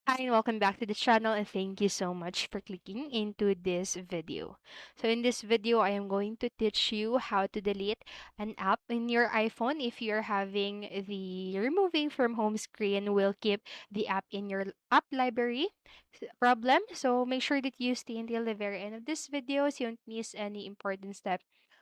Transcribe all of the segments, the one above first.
Hi, and welcome back to the channel, and thank you so much for clicking into this video. So in this video, I am going to teach you how to delete an app in your iPhone if you're having the removing from home screen will keep the app in your app library problem. So make sure that you stay until the very end of this video so you don't miss any important step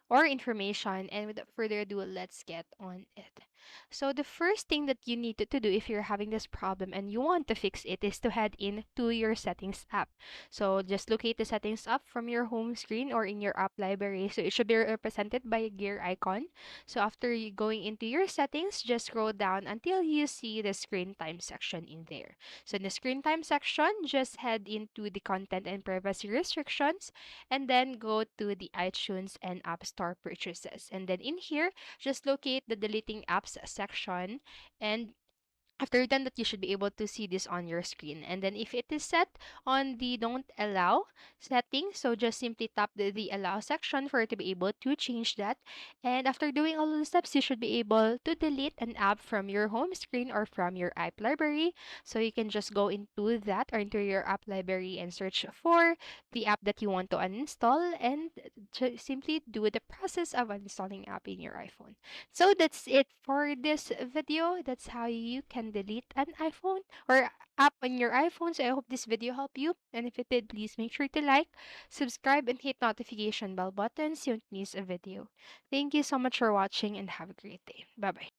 or information. And without further ado, let's get on it. So the first thing that you need to do if you're having this problem and you want to fix it is to head into your settings app. So just locate the settings app from your home screen or in your app library. So it should be represented by a gear icon. So after you going into your settings, just scroll down until you see the screen time section in there. So in the screen time section, just head into the content and privacy restrictions and then go to the iTunes and App Store purchases. And then in here, just locate the deleting apps section, and after done that, you should be able to see this on your screen. And then if it is set on the don't allow setting, so just simply tap the allow section for it to be able to change that. And after doing all of the steps, you should be able to delete an app from your home screen or from your app library. So you can just go into that or into your app library and search for the app that you want to uninstall and simply do the process of uninstalling app in your iPhone. So that's it for this video. That's how you can delete an iPhone or app on your iPhone. So I hope this video helped you. And if it did, please make sure to like, subscribe, and hit notification bell button so you don't miss a video. Thank you so much for watching and have a great day. Bye bye.